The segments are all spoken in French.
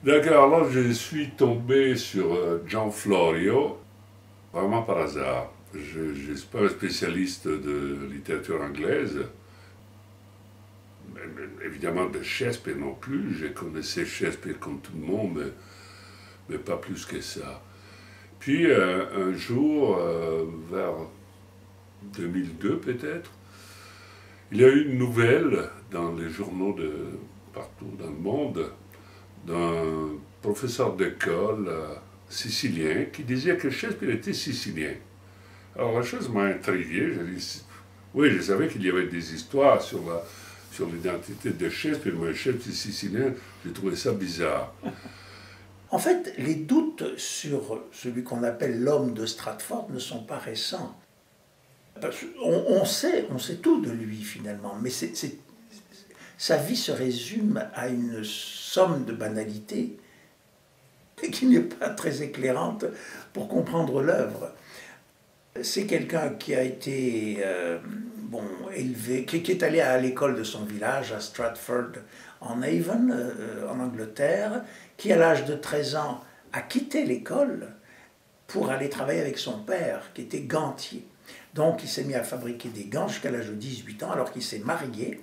D'accord, alors je suis tombé sur Gian Florio, vraiment par hasard. Je ne suis pas un spécialiste de littérature anglaise, évidemment de Shakespeare non plus. Je connaissais Shakespeare comme tout le monde, mais pas plus que ça. Puis un jour, vers 2002 peut-être, il y a eu une nouvelle dans les journaux de partout dans le monde d'un professeur d'école sicilien qui disait que Shakespeare était sicilien. Alors la chose m'a intrigué. Je dis, oui, je savais qu'il y avait des histoires sur l'identité de Shakespeare, mais Shakespeare sicilien, j'ai trouvé ça bizarre. En fait, les doutes sur celui qu'on appelle l'homme de Stratford ne sont pas récents. On sait tout de lui finalement, mais sa vie se résume à une somme de banalités qui n'est pas très éclairante pour comprendre l'œuvre. C'est quelqu'un qui a été élevé, qui est allé à l'école de son village, à Stratford-on-Avon, en Angleterre, qui à l'âge de 13 ans a quitté l'école pour aller travailler avec son père, qui était gantier. Donc il s'est mis à fabriquer des gants jusqu'à l'âge de 18 ans, alors qu'il s'est marié.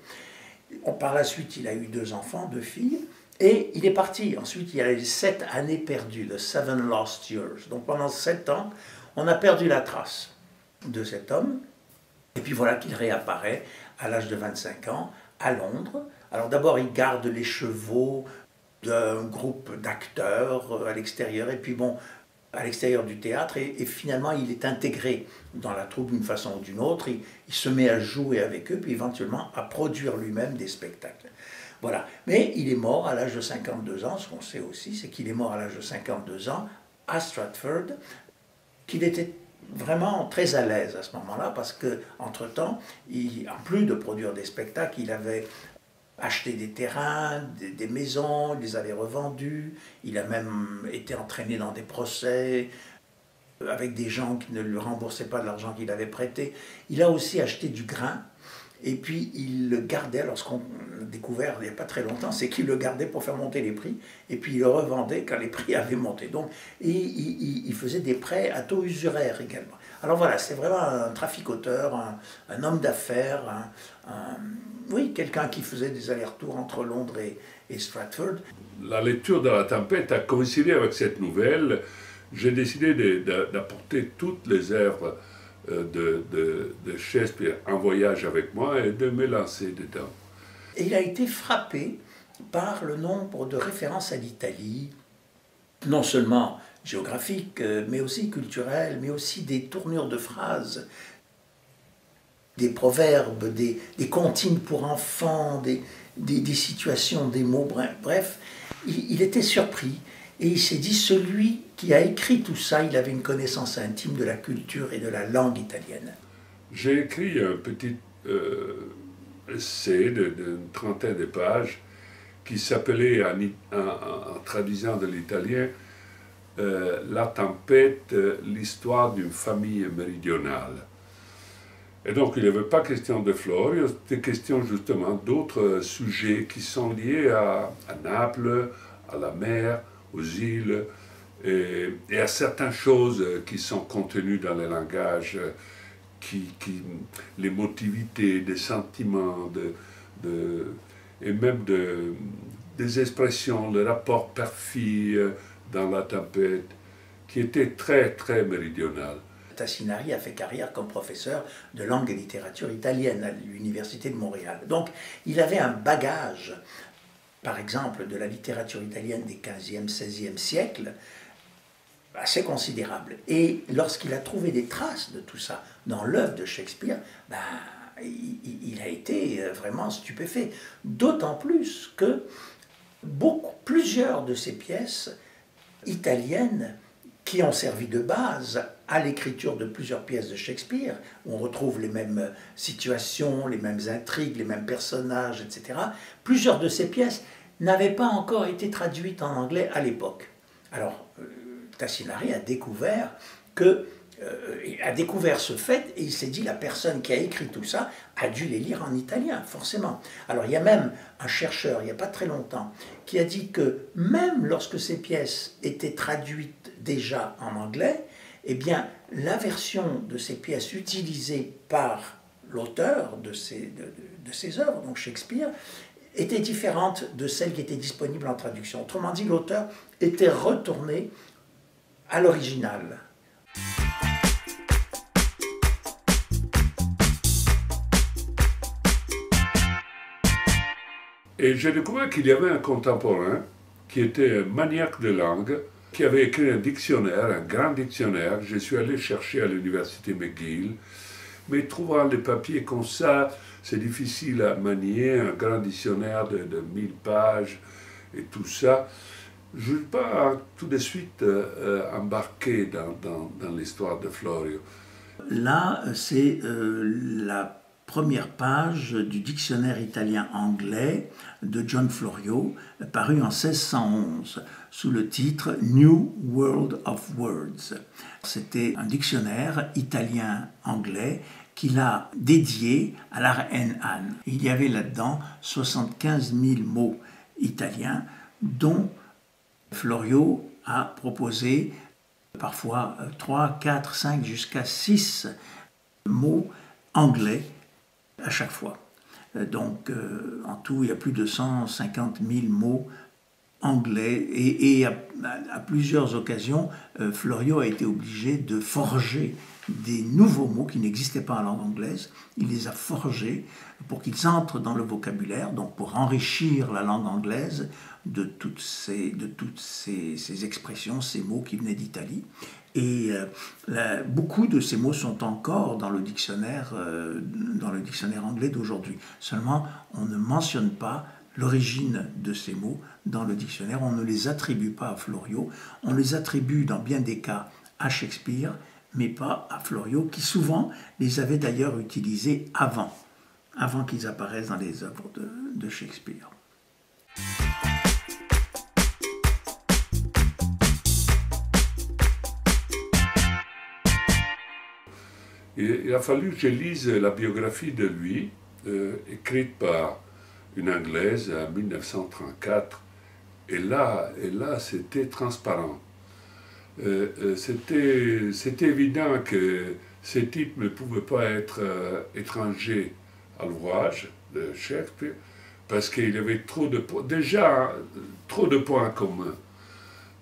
Par la suite, il a eu 2 enfants, 2 filles, et il est parti. Ensuite, il y a eu 7 années perdues, the 7 lost years. Donc pendant 7 ans, on a perdu la trace de cet homme. Et puis voilà qu'il réapparaît à l'âge de 25 ans à Londres. Alors d'abord, il garde les chevaux d'un groupe d'acteurs à l'extérieur, et puis bon, à l'extérieur du théâtre, et finalement il est intégré dans la troupe d'une façon ou d'une autre, il se met à jouer avec eux, puis éventuellement à produire lui-même des spectacles. Voilà. Mais il est mort à l'âge de 52 ans, ce qu'on sait aussi, c'est qu'il est mort à l'âge de 52 ans à Stratford, qu'il était vraiment très à l'aise à ce moment-là, parce qu'entre-temps, en plus de produire des spectacles, il avait acheté des terrains, des maisons, il les avait revendus, il a même été entraîné dans des procès avec des gens qui ne lui remboursaient pas de l'argent qu'il avait prêté. Il a aussi acheté du grain, et puis il le gardait. Alors ce qu'on a découvert il n'y a pas très longtemps, c'est qu'il le gardait pour faire monter les prix, et puis il le revendait quand les prix avaient monté. Donc, il faisait des prêts à taux usuraire également. Alors voilà, c'est vraiment un traficoteur, un homme d'affaires, oui, quelqu'un qui faisait des allers-retours entre Londres et Stratford. La lecture de La Tempête a coïncidé avec cette nouvelle. J'ai décidé d'apporter toutes les œuvres de Shakespeare en voyage avec moi et de me lancer dedans. Et il a été frappé par le nombre de références à l'Italie, non seulement géographiques, mais aussi culturelles, mais aussi des tournures de phrases, des proverbes, des comptines pour enfants, des situations, des mots, bref, il était surpris. Et il s'est dit, celui qui a écrit tout ça, il avait une connaissance intime de la culture et de la langue italienne. J'ai écrit un petit essai d'une trentaine de pages qui s'appelait, en traduisant de l'italien, La Tempête, l'histoire d'une famille méridionale. Et donc il n'y avait pas question de Florio, c'était question justement d'autres sujets qui sont liés à Naples, à la mer, aux îles, et à certaines choses qui sont contenues dans le langage, l'émotivité, des sentiments, et même des expressions, le rapport père-fille dans La Tempête, qui était très, très méridional. Tassinari a fait carrière comme professeur de langue et littérature italienne à l'Université de Montréal. Donc il avait un bagage, par exemple, de la littérature italienne des 15e, 16e siècles, assez considérable. Et lorsqu'il a trouvé des traces de tout ça dans l'œuvre de Shakespeare, il a été vraiment stupéfait. D'autant plus que plusieurs de ces pièces italiennes qui ont servi de base à l'écriture de plusieurs pièces de Shakespeare, où on retrouve les mêmes situations, les mêmes intrigues, les mêmes personnages, etc. Plusieurs de ces pièces n'avaient pas encore été traduites en anglais à l'époque. Alors, Tassinari a découvert que a découvert ce fait et il s'est dit la personne qui a écrit tout ça a dû les lire en italien, forcément. Alors il y a même un chercheur, il n'y a pas très longtemps, qui a dit que même lorsque ces pièces étaient traduites déjà en anglais, eh bien la version de ces pièces utilisée par l'auteur de ces œuvres, donc Shakespeare, était différente de celle qui était disponible en traduction. Autrement dit, l'auteur était retourné à l'original. Et j'ai découvert qu'il y avait un contemporain qui était maniaque de langue, qui avait écrit un dictionnaire, un grand dictionnaire. Je suis allé chercher à l'université McGill, mais trouvant les papiers comme ça, c'est difficile à manier, un grand dictionnaire de 1000 pages et tout ça. Je ne veux pas tout de suite embarquer dans l'histoire de Florio. Là, c'est la première page du dictionnaire italien-anglais de John Florio, paru en 1611, sous le titre New World of Words. C'était un dictionnaire italien-anglais qu'il a dédié à la reine Anne. Il y avait là-dedans 75 000 mots italiens, dont Florio a proposé parfois 3, 4, 5, jusqu'à 6 mots anglais à chaque fois. Donc en tout, il y a plus de 150 000 mots anglais et à plusieurs occasions, Florio a été obligé de forger des nouveaux mots qui n'existaient pas en langue anglaise. Il les a forgés pour qu'ils entrent dans le vocabulaire, donc pour enrichir la langue anglaise de toutes ces expressions, ces mots qui venaient d'Italie. Et beaucoup de ces mots sont encore dans le dictionnaire anglais d'aujourd'hui. Seulement, on ne mentionne pas l'origine de ces mots dans le dictionnaire, on ne les attribue pas à Florio, on les attribue dans bien des cas à Shakespeare, mais pas à Florio, qui souvent les avait d'ailleurs utilisés avant qu'ils apparaissent dans les œuvres de Shakespeare. Il a fallu que je lise la biographie de lui, écrite par une Anglaise en 1934, et là c'était transparent. C'était évident que ces types ne pouvaient pas être étrangers à l'ouvrage de Shakespeare, parce qu'il y avait déjà trop de points communs.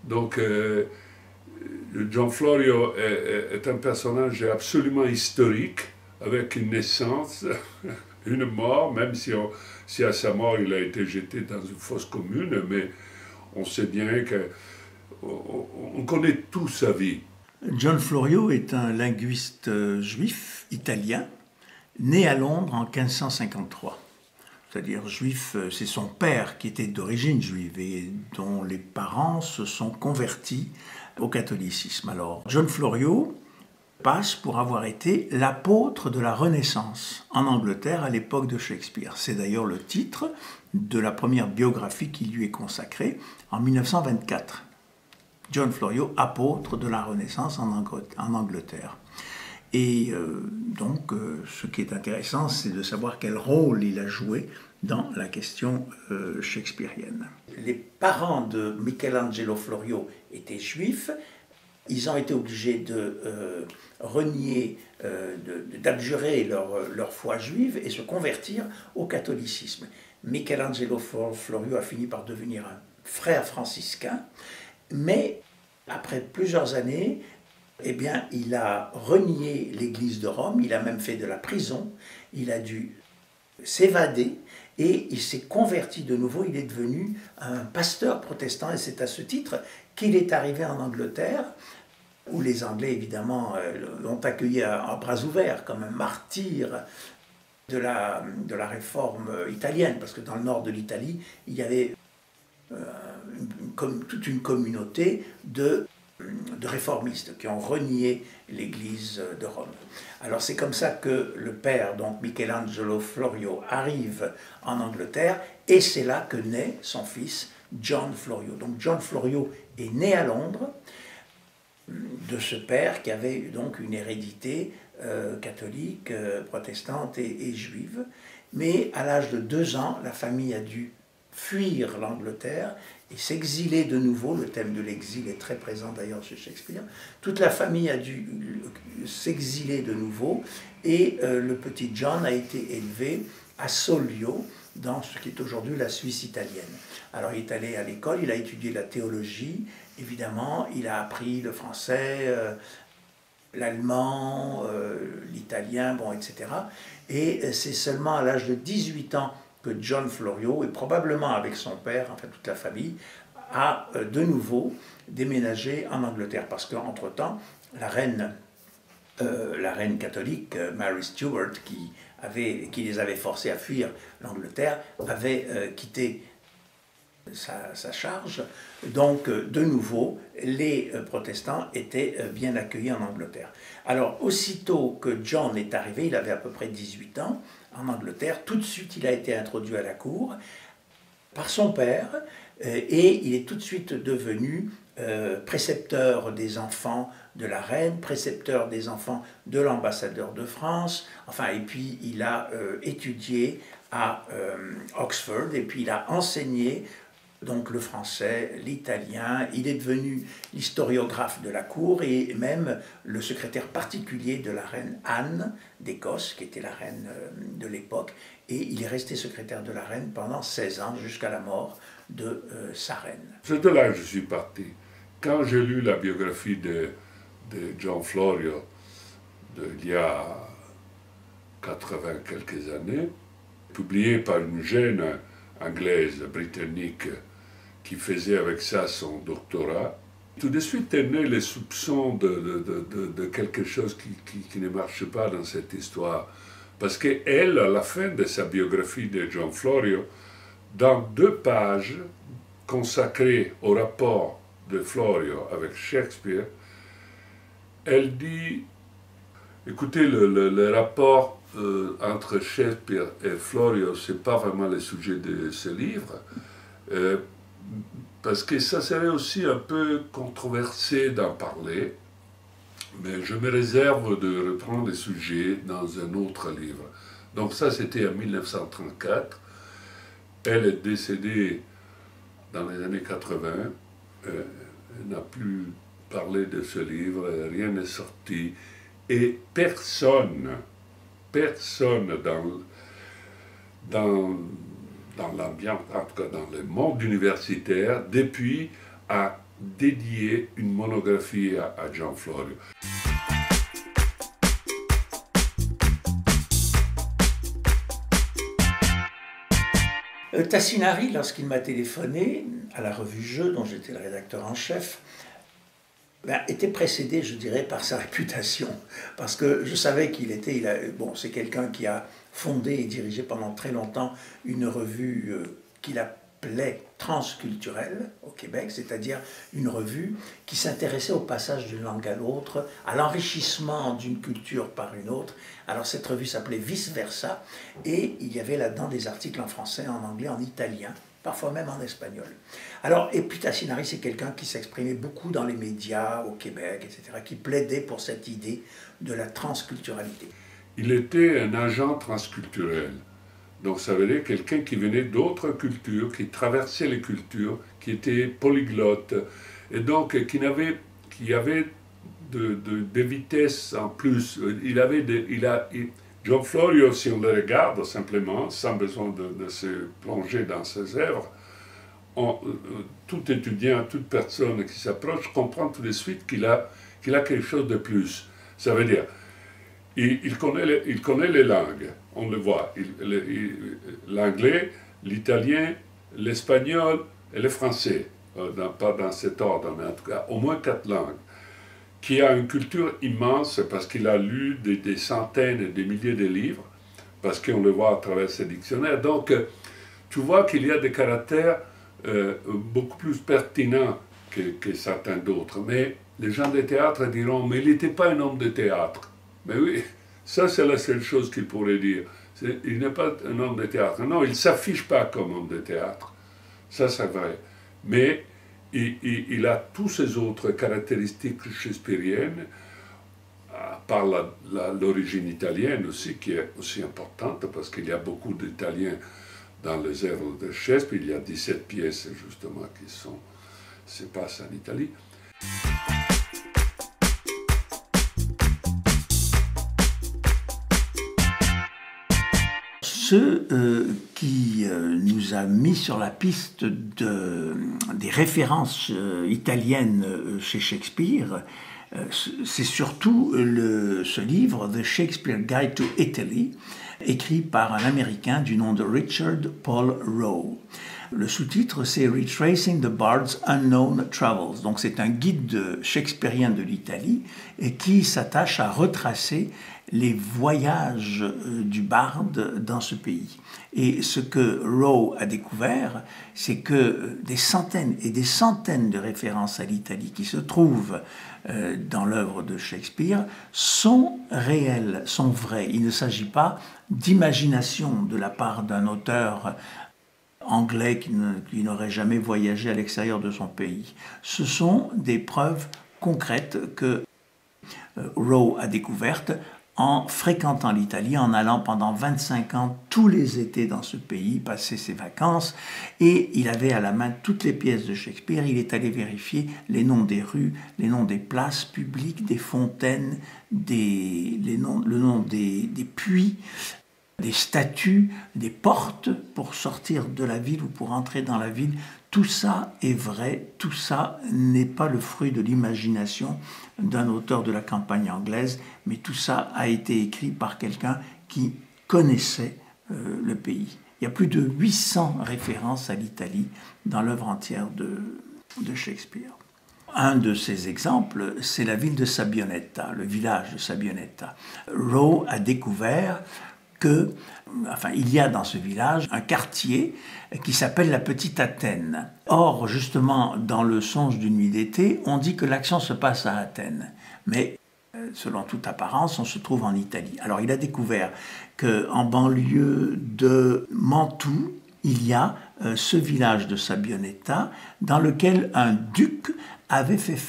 Donc, John Florio est un personnage absolument historique, avec une naissance, une mort, même si à sa mort il a été jeté dans une fosse commune, mais on sait bien qu'on connaît tout sa vie. John Florio est un linguiste juif italien, né à Londres en 1553. C'est-à-dire juif, c'est son père qui était d'origine juive et dont les parents se sont convertis au catholicisme. Alors, John Florio passe pour avoir été l'apôtre de la Renaissance en Angleterre à l'époque de Shakespeare. C'est d'ailleurs le titre de la première biographie qui lui est consacrée en 1924. John Florio, apôtre de la Renaissance en Angleterre. Et donc, ce qui est intéressant, c'est de savoir quel rôle il a joué dans la question shakespearienne. Les parents de Michelangelo Florio étaient juifs. Ils ont été obligés de renier, d'abjurer leur foi juive et se convertir au catholicisme. Michelangelo Florio a fini par devenir un frère franciscain, mais après plusieurs années, eh bien, il a renié l'Église de Rome, il a même fait de la prison, il a dû s'évader et il s'est converti de nouveau, il est devenu un pasteur protestant et c'est à ce titre qu'il est arrivé en Angleterre, où les Anglais évidemment l'ont accueilli à bras ouverts comme un martyr de la réforme italienne, parce que dans le nord de l'Italie, il y avait toute une communauté de réformistes qui ont renié l'Église de Rome. Alors c'est comme ça que le père, donc Michelangelo Florio, arrive en Angleterre et c'est là que naît son fils John Florio. Donc John Florio est né à Londres, de ce père qui avait donc une hérédité catholique, protestante et juive. Mais à l'âge de 2 ans, la famille a dû fuir l'Angleterre et s'exiler de nouveau. Le thème de l'exil est très présent d'ailleurs chez Shakespeare. Toute la famille a dû s'exiler de nouveau et le petit John a été élevé à Sollio, dans ce qui est aujourd'hui la Suisse italienne. Alors il est allé à l'école, il a étudié la théologie, évidemment, il a appris le français, l'allemand, l'italien, bon, etc. Et c'est seulement à l'âge de 18 ans que John Florio, et probablement avec son père, enfin toute la famille, a de nouveau déménagé en Angleterre. Parce qu'entre-temps, la reine catholique, Mary Stuart, qui les avait forcés à fuir l'Angleterre, avait quitté sa charge. Donc, de nouveau, les protestants étaient bien accueillis en Angleterre. Alors, aussitôt que John est arrivé, il avait à peu près 18 ans, en Angleterre, tout de suite, il a été introduit à la cour par son père, et il est tout de suite devenu précepteur des enfants de la reine, précepteur des enfants de l'ambassadeur de France, enfin, et puis il a étudié à Oxford, et puis il a enseigné donc le français, l'italien, il est devenu l'historiographe de la cour et même le secrétaire particulier de la reine Anne d'Écosse, qui était la reine de l'époque, et il est resté secrétaire de la reine pendant 16 ans, jusqu'à la mort de sa reine. C'est de là que je suis parti. Quand j'ai lu la biographie de John Florio il y a 80 quelques années, publiée par une jeune anglaise, britannique, qui faisait avec ça son doctorat, tout de suite est né les soupçons de quelque chose qui ne marche pas dans cette histoire. Parce qu'elle, à la fin de sa biographie de John Florio, dans 2 pages consacrées au rapport de Florio avec Shakespeare, elle dit, écoutez, le rapport entre Shakespeare et Florio, ce n'est pas vraiment le sujet de ce livre, parce que ça serait aussi un peu controversé d'en parler, mais je me réserve de reprendre le sujet dans un autre livre. Donc ça, c'était en 1934. Elle est décédée dans les années 80. Elle n'a plus parlé de ce livre, rien n'est sorti. Et personne dans l'ambiance, en tout cas dans le monde universitaire, depuis, a dédié une monographie à John Florio. Tassinari, lorsqu'il m'a téléphoné à la revue Jeux, dont j'étais le rédacteur en chef, était précédé, je dirais, par sa réputation. Parce que je savais c'est quelqu'un qui a fondé et dirigé pendant très longtemps une revue qu'il appelait transculturelle au Québec, c'est-à-dire une revue qui s'intéressait au passage d'une langue à l'autre, à l'enrichissement d'une culture par une autre. Alors cette revue s'appelait Vice Versa, et il y avait là-dedans des articles en français, en anglais, en italien, parfois même en espagnol. Alors, et puis Tassinari, c'est quelqu'un qui s'exprimait beaucoup dans les médias au Québec, etc., qui plaidait pour cette idée de la transculturalité. Il était un agent transculturel. Donc ça veut dire quelqu'un qui venait d'autres cultures, qui traversait les cultures, qui était polyglotte, et donc qui avait des vitesses en plus. John Florio, si on le regarde simplement, sans besoin de se plonger dans ses œuvres, tout étudiant, toute personne qui s'approche comprend tout de suite qu'il a quelque chose de plus. Ça veut dire, il connaît les langues, on le voit, l'anglais, l'italien, l'espagnol et le français, pas dans cet ordre, mais en tout cas au moins 4 langues, qui a une culture immense parce qu'il a lu des centaines et des milliers de livres, parce qu'on le voit à travers ses dictionnaires. Donc, tu vois qu'il y a des caractères beaucoup plus pertinents que certains d'autres. Mais les gens de théâtre diront, mais il n'était pas un homme de théâtre. Mais oui, ça c'est la seule chose qu'il pourrait dire. Il n'est pas un homme de théâtre. Non, il ne s'affiche pas comme homme de théâtre. Ça c'est vrai. Mais il a toutes ces autres caractéristiques shakespeariennes, par l'origine italienne aussi, qui est aussi importante, parce qu'il y a beaucoup d'Italiens dans les œuvres de Shakespeare. Il y a 17 pièces, justement, qui se passent en Italie. Ce qui nous a mis sur la piste des références italiennes chez Shakespeare, c'est surtout ce livre, The Shakespeare Guide to Italy, écrit par un Américain du nom de Richard Paul Rowe. Le sous-titre, c'est Retracing the Bard's Unknown Travels. Donc c'est un guide shakespearien de l'Italie et qui s'attache à retracer les voyages du barde dans ce pays. Et ce que Rowe a découvert, c'est que des centaines et des centaines de références à l'Italie qui se trouvent dans l'œuvre de Shakespeare sont réelles, sont vraies. Il ne s'agit pas d'imagination de la part d'un auteur anglais qui n'aurait jamais voyagé à l'extérieur de son pays. Ce sont des preuves concrètes que Rowe a découvertes en fréquentant l'Italie, en allant pendant 25 ans tous les étés dans ce pays, passer ses vacances, et il avait à la main toutes les pièces de Shakespeare. Il est allé vérifier les noms des rues, les noms des places publiques, des fontaines, le nom des puits, des statues, des portes pour sortir de la ville ou pour entrer dans la ville. Tout ça est vrai, tout ça n'est pas le fruit de l'imagination d'un auteur de la campagne anglaise, mais tout ça a été écrit par quelqu'un qui connaissait le pays. Il y a plus de 800 références à l'Italie dans l'œuvre entière de Shakespeare. Un de ces exemples, c'est la ville de Sabionetta, le village de Sabionetta. Rowe a découvert il y a dans ce village un quartier qui s'appelle la Petite Athènes. Or, justement, dans le Songe d'une nuit d'été, on dit que l'action se passe à Athènes. Mais, selon toute apparence, on se trouve en Italie. Alors, il a découvert qu'en banlieue de Mantoue, il y a ce village de Sabionetta dans lequel un duc avait fait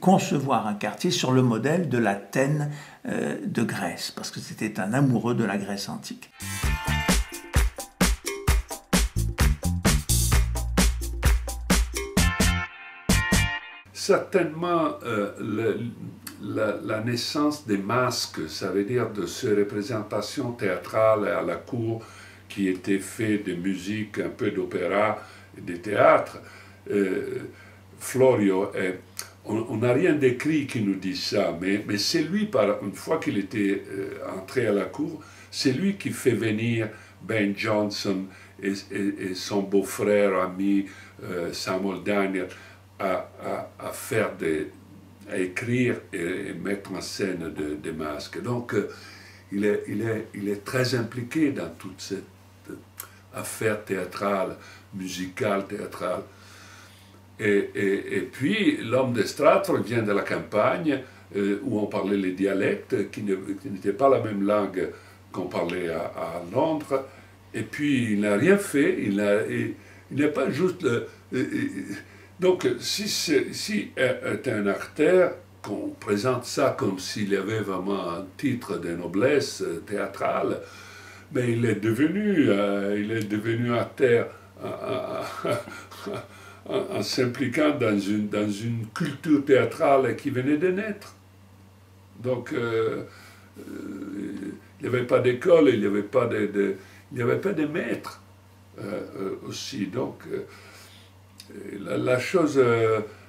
concevoir un quartier sur le modèle de l'Athènes de Grèce, parce que c'était un amoureux de la Grèce antique. Certainement, la naissance des masques, ça veut dire de ces représentations théâtrales à la cour qui étaient faites de musique, un peu d'opéra et de théâtre. Florio, on n'a rien d'écrit qui nous dit ça, mais c'est lui, une fois qu'il était entré à la cour, c'est lui qui fait venir Ben Jonson et son beau-frère ami Samuel Daniel à écrire et mettre en scène des masques. Donc il est très impliqué dans toute cette affaire théâtrale, musicale, théâtrale. Et puis, l'homme de Stratford vient de la campagne, où on parlait les dialectes, qui n'étaient pas la même langue qu'on parlait à Londres. Et puis, il n'a rien fait, il n'est pas juste... donc, si est un acteur, qu'on présente ça comme s'il y avait vraiment un titre de noblesse théâtrale, mais il est devenu acteur en s'impliquant dans une culture théâtrale qui venait de naître. Donc, il n'y avait pas d'école, il n'y avait pas de maître aussi. Donc, la chose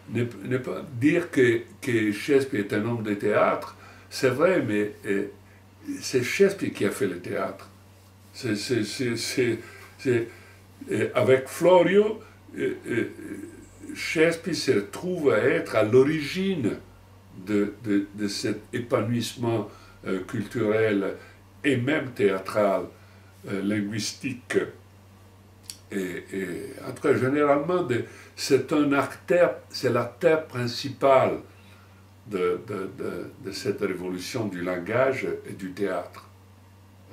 n'est pas dire que Shakespeare est un homme de théâtre, c'est vrai, mais c'est Shakespeare qui a fait le théâtre. Avec Florio, Shakespeare se trouve à être à l'origine de cet épanouissement culturel et même théâtral, linguistique. Et en tout cas, généralement, c'est l'acteur principal de cette révolution du langage et du théâtre.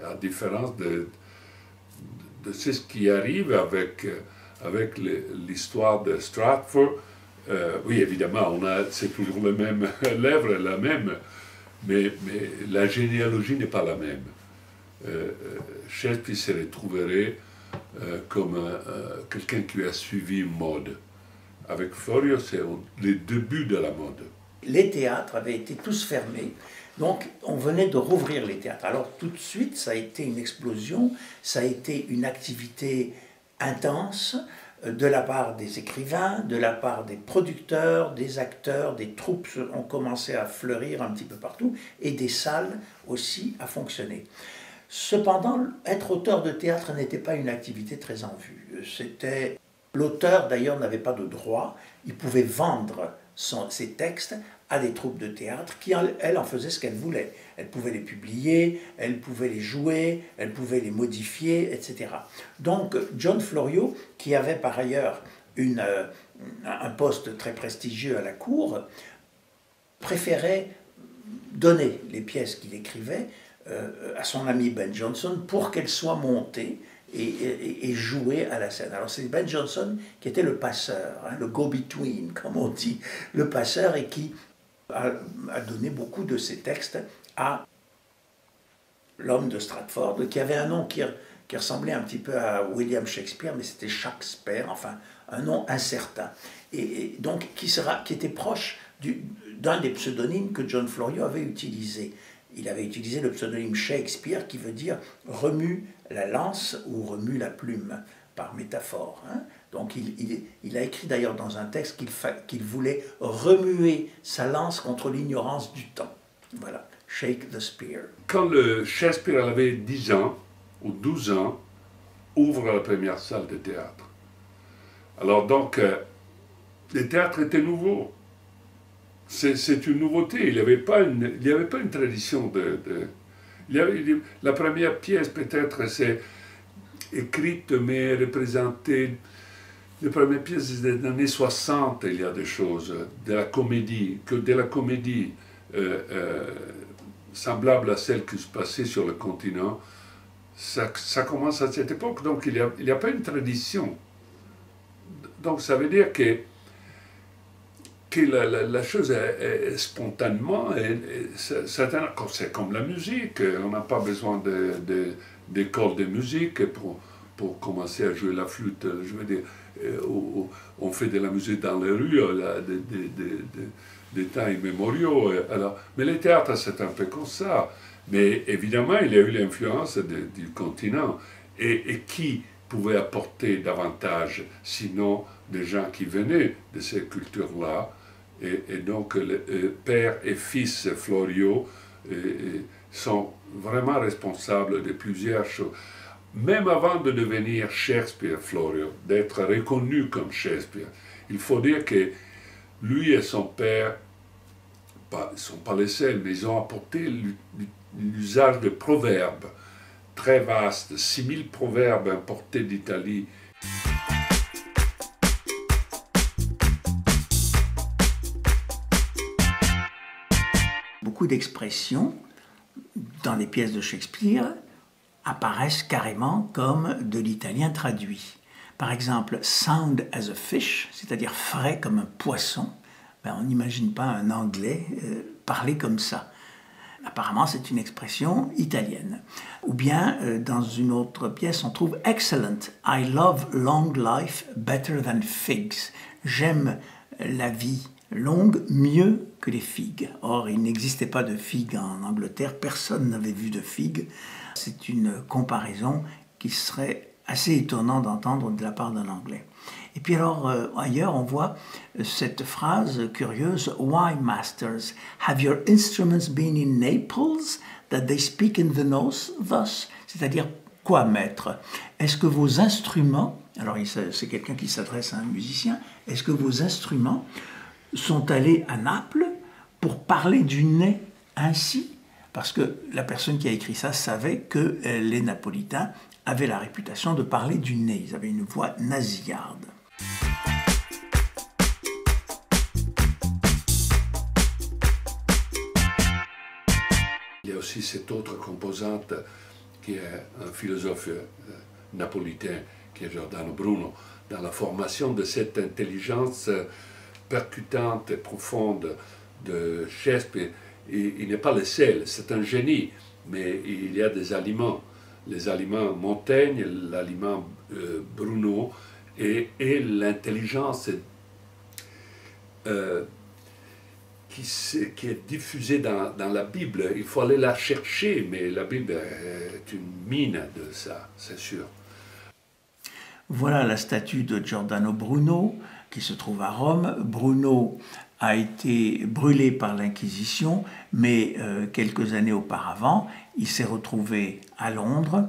À différence de ce qui arrive avec avec l'histoire de Stratford. Oui, évidemment, c'est toujours la même l'œuvre, la même, mais la généalogie n'est pas la même. Shakespeare se retrouverait comme quelqu'un qui a suivi une mode. Avec Florio, c'est les débuts de la mode. Les théâtres avaient été tous fermés, donc on venait de rouvrir les théâtres. Alors tout de suite, ça a été une explosion, ça a été une activité intense de la part des écrivains, de la part des producteurs, des acteurs, des troupes ont commencé à fleurir un petit peu partout, et des salles aussi à fonctionner. Cependant, être auteur de théâtre n'était pas une activité très en vue. L'auteur d'ailleurs n'avait pas de droit, il pouvait vendre ses textes à des troupes de théâtre qui, elles, en faisaient ce qu'elles voulaient. Elles pouvaient les publier, elles pouvaient les jouer, elles pouvaient les modifier, etc. Donc John Florio, qui avait par ailleurs un poste très prestigieux à la cour, préférait donner les pièces qu'il écrivait à son ami Ben Jonson pour qu'elles soient montées et jouées à la scène. Alors c'est Ben Jonson qui était le passeur, hein, le go-between, comme on dit, le passeur, et qui a donné beaucoup de ses textes à l'homme de Stratford, qui avait un nom qui ressemblait un petit peu à William Shakespeare, mais c'était Shakespeare, enfin un nom incertain, et donc qui était proche d'un des pseudonymes que John Florio avait utilisé. Il avait utilisé le pseudonyme Shakespeare, qui veut dire remue la lance ou remue la plume, par métaphore. Hein. Donc il a écrit d'ailleurs dans un texte qu'il voulait remuer sa lance contre l'ignorance du temps. Voilà, shake the spear. Quand Shakespeare avait 10 ans ou 12 ans, ouvre la première salle de théâtre. Alors donc, le théâtre était nouveau. C'est une nouveauté. Il n'y avait pas une tradition la première pièce, peut-être, c'est écrite, mais représentée. Les premières pièces des années 60, il y a des choses, de la comédie, semblable à celle qui se passait sur le continent. Ça commence à cette époque, donc il n'y a pas une tradition. Donc ça veut dire que la chose est spontanément, c'est comme la musique, on n'a pas besoin d'école de musique pour commencer à jouer la flûte. Je veux dire, on fait de la musique dans les rues, des temps immémoriaux. Alors, mais le théâtre, c'est un peu comme ça. Mais évidemment, il y a eu l'influence du continent. Et qui pouvait apporter davantage, sinon des gens qui venaient de ces cultures-là. Et donc, père et fils Florio sont vraiment responsables de plusieurs choses. Même avant de devenir Shakespeare, Florio, d'être reconnu comme Shakespeare, il faut dire que lui et son père ne sont pas les seuls, mais ils ont apporté l'usage de proverbes très vastes, 6000 proverbes importés d'Italie. Beaucoup d'expressions dans les pièces de Shakespeare apparaissent carrément comme de l'italien traduit. Par exemple, sound as a fish, c'est-à-dire frais comme un poisson. Ben, on n'imagine pas un Anglais parler comme ça. Apparemment, c'est une expression italienne. Ou bien, dans une autre pièce, on trouve « Excellent, I love long life better than figs ». J'aime la vie longue mieux que les figues. Or, il n'existait pas de figues en Angleterre, personne n'avait vu de figues. C'est une comparaison qui serait assez étonnante d'entendre de la part d'un Anglais. Et puis alors, ailleurs, on voit cette phrase curieuse, « Why, masters, have your instruments been in Naples, that they speak in the north thus ?» C'est-à-dire, quoi, maître? Est-ce que vos instruments, alors c'est quelqu'un qui s'adresse à un musicien, est-ce que vos instruments sont allés à Naples pour parler du nez ainsi? Parce que la personne qui a écrit ça savait que les Napolitains avaient la réputation de parler du nez. Ils avaient une voix nasillarde. Il y a aussi cette autre composante qui est un philosophe napolitain, qui est Giordano Bruno. dans la formation de cette intelligence percutante et profonde de Shakespeare. Il n'est pas le seul, c'est un génie, mais il y a des aliments. Les aliments Montaigne, l'aliment Bruno et l'intelligence qui est diffusée dans la Bible. Il faut aller la chercher, mais la Bible est une mine de ça, c'est sûr. Voilà la statue de Giordano Bruno qui se trouve à Rome. Bruno a été brûlé par l'Inquisition, mais quelques années auparavant, il s'est retrouvé à Londres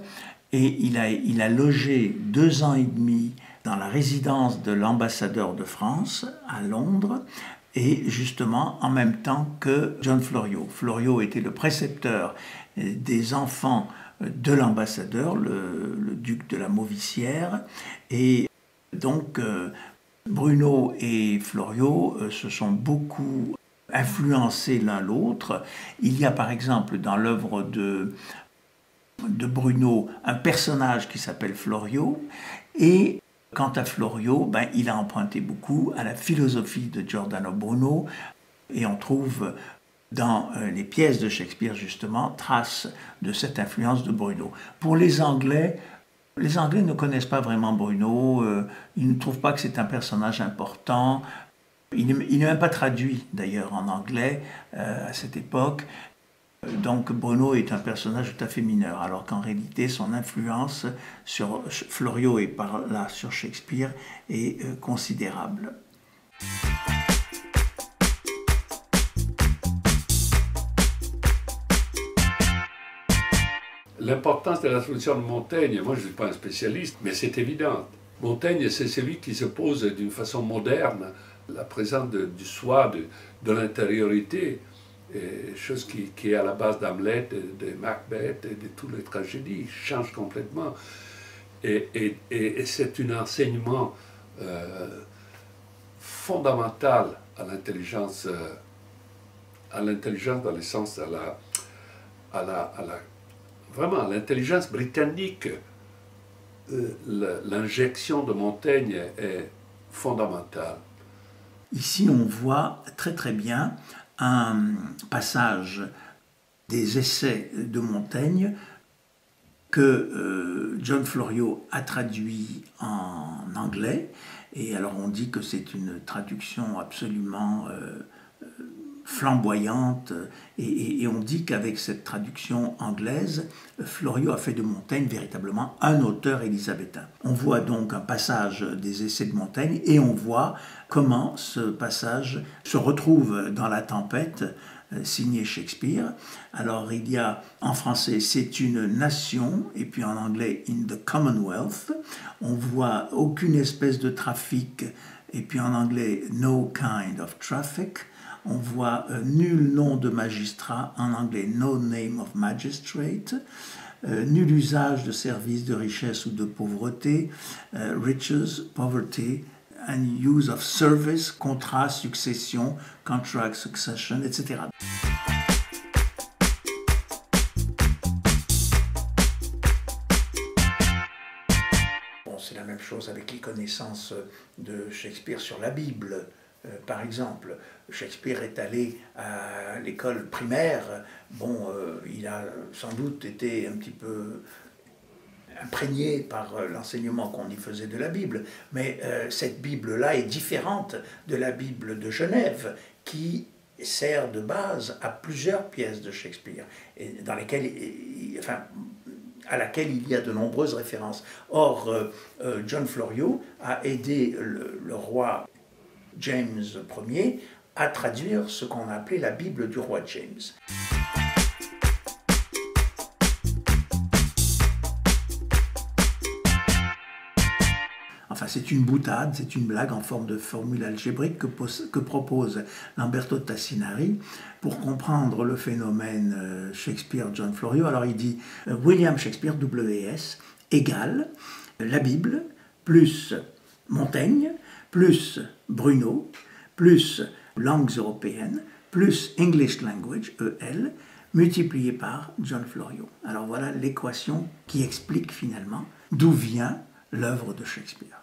et il a logé 2 ans et demi dans la résidence de l'ambassadeur de France à Londres, et justement en même temps que John Florio. Florio était le précepteur des enfants de l'ambassadeur, le duc de la Mauvisière, et donc Bruno et Florio se sont beaucoup influencés l'un l'autre. Il y a par exemple dans l'œuvre de Bruno un personnage qui s'appelle Florio, et quant à Florio, il a emprunté beaucoup à la philosophie de Giordano Bruno, et on trouve dans les pièces de Shakespeare justement traces de cette influence de Bruno. Pour les Anglais ne connaissent pas vraiment Bruno, ils ne trouvent pas que c'est un personnage important. Il n'est même pas traduit d'ailleurs en anglais à cette époque. Donc Bruno est un personnage tout à fait mineur, alors qu'en réalité son influence sur Florio et par là sur Shakespeare est considérable. L'importance de la traduction de Montaigne, moi je ne suis pas un spécialiste, mais c'est évident. Montaigne, c'est celui qui se pose d'une façon moderne, la présence du soi, de l'intériorité, chose qui est à la base d'Hamlet, de Macbeth et de toutes les tragédies, change complètement. Et c'est un enseignement fondamental à l'intelligence dans le sens vraiment à l'intelligence britannique. L'injection de Montaigne est fondamentale. Ici, on voit très bien un passage des essais de Montaigne que John Florio a traduit en anglais. Et alors on dit que c'est une traduction absolument flamboyante, et on dit qu'avec cette traduction anglaise, Florio a fait de Montaigne véritablement un auteur élisabétain. On voit donc un passage des essais de Montaigne, et on voit comment ce passage se retrouve dans La Tempête, signé Shakespeare. Alors il y a en français c'est une nation, et puis en anglais in the Commonwealth. On voit aucune espèce de trafic, et puis en anglais no kind of traffic. On voit nul nom de magistrat, en anglais no name of magistrate. Nul usage de service, de richesse ou de pauvreté, riches, poverty, and use of service, contrat, succession, contract, succession, etc. Bon, c'est la même chose avec les connaissances de Shakespeare sur la Bible. Par exemple, Shakespeare est allé à l'école primaire. Bon, il a sans doute été un petit peu imprégné par l'enseignement qu'on y faisait de la Bible, mais cette Bible-là est différente de la Bible de Genève, qui sert de base à plusieurs pièces de Shakespeare, et dans lesquelles, à laquelle il y a de nombreuses références. Or, John Florio a aidé le roi James Ier à traduire ce qu'on appelait la Bible du roi James. Enfin, c'est une boutade, c'est une blague en forme de formule algébrique que propose Lamberto Tassinari pour comprendre le phénomène Shakespeare-John Florio. Alors il dit William Shakespeare, WS, égale la Bible, plus Montaigne, plus Bruno, plus langues européennes, plus English language, EL, multiplié par John Florio. Alors voilà l'équation qui explique finalement d'où vient l'œuvre de Shakespeare.